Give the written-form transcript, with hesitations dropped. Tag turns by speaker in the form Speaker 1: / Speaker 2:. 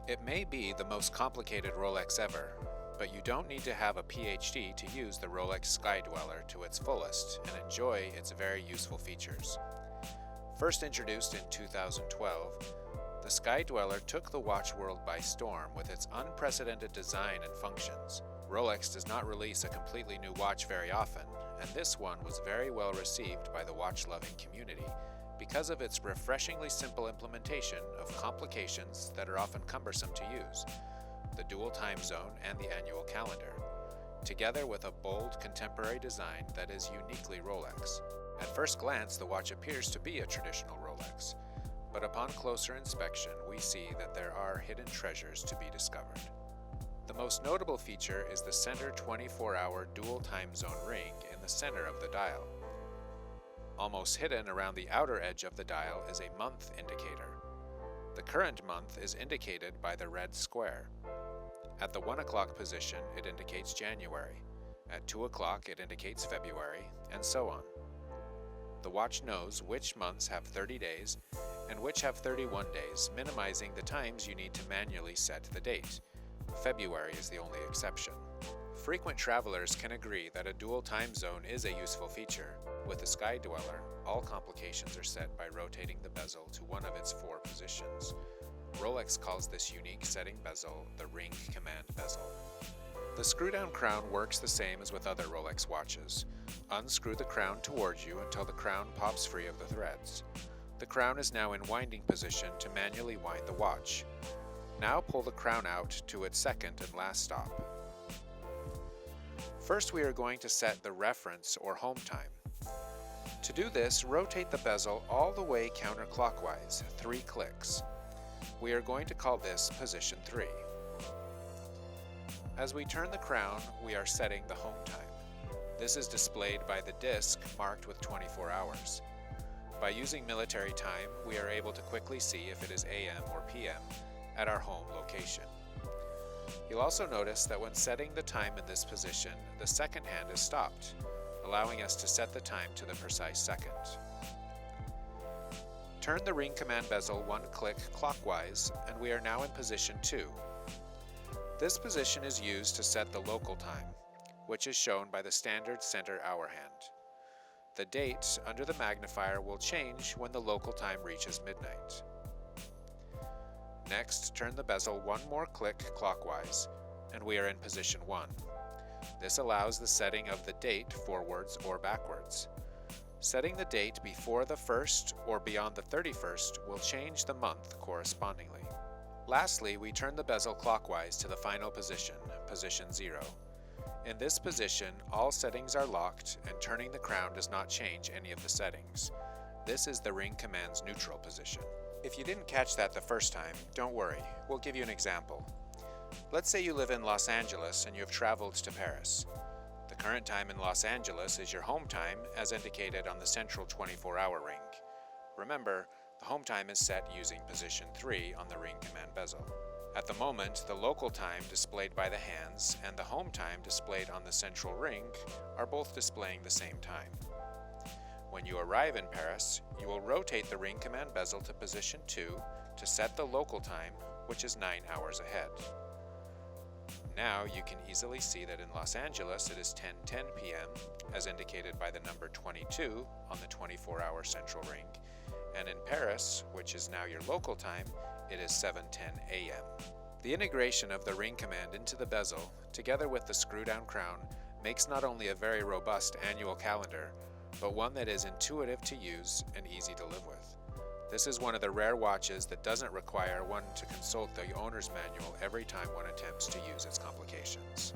Speaker 1: It may be the most complicated Rolex ever, but you don't need to have a PhD to use the Rolex Sky Dweller to its fullest and enjoy its very useful features. First introduced in 2012, the Sky Dweller took the watch world by storm with its unprecedented design and functions. Rolex does not release a completely new watch very often, and this one was very well received by the watch-loving community because of its refreshingly simple implementation of complications that are often cumbersome to use, the dual time zone and the annual calendar, together with a bold contemporary design that is uniquely Rolex. At first glance, the watch appears to be a traditional Rolex, but upon closer inspection, we see that there are hidden treasures to be discovered. The most notable feature is the center 24-hour dual time zone ring in the center of the dial. Almost hidden around the outer edge of the dial is a month indicator. The current month is indicated by the red square. At the 1 o'clock position, it indicates January. At 2 o'clock, it indicates February, and so on. The watch knows which months have 30 days and which have 31 days, minimizing the times you need to manually set the date. February is the only exception. Frequent travelers can agree that a dual time zone is a useful feature. With the Sky Dweller, all complications are set by rotating the bezel to one of its 4 positions. Rolex calls this unique setting bezel the Ring Command Bezel. The screw-down crown works the same as with other Rolex watches. Unscrew the crown towards you until the crown pops free of the threads. The crown is now in winding position to manually wind the watch. Now pull the crown out to its second and last stop. First, we are going to set the reference or home time. To do this, rotate the bezel all the way counterclockwise, 3 clicks. We are going to call this position 3. As we turn the crown, we are setting the home time. This is displayed by the disc marked with 24 hours. By using military time, we are able to quickly see if it is AM or PM at our home location. You'll also notice that when setting the time in this position, the second hand is stopped, allowing us to set the time to the precise second. Turn the Ring Command Bezel 1 click clockwise, and we are now in position 2. This position is used to set the local time, which is shown by the standard center hour hand. The date under the magnifier will change when the local time reaches midnight. Next, turn the bezel 1 more click clockwise, and we are in position 1. This allows the setting of the date forwards or backwards. Setting the date before the 1st or beyond the 31st will change the month correspondingly. Lastly, we turn the bezel clockwise to the final position, position 0. In this position, all settings are locked and turning the crown does not change any of the settings. This is the Ring Command's neutral position. If you didn't catch that the first time, don't worry, we'll give you an example. Let's say you live in Los Angeles and you have traveled to Paris. The current time in Los Angeles is your home time as indicated on the central 24-hour ring. Remember, the home time is set using position 3 on the Ring Command Bezel. At the moment, the local time displayed by the hands and the home time displayed on the central ring are both displaying the same time. When you arrive in Paris, you will rotate the Ring Command Bezel to position 2 to set the local time, which is 9 hours ahead. Now you can easily see that in Los Angeles it is 10:10 p.m. as indicated by the number 22 on the 24-hour central ring, and in Paris, which is now your local time, it is 7:10 a.m. The integration of the Ring Command into the bezel, together with the screw-down crown, makes not only a very robust annual calendar, but one that is intuitive to use and easy to live with. This is one of the rare watches that doesn't require one to consult the owner's manual every time one attempts to use its complications.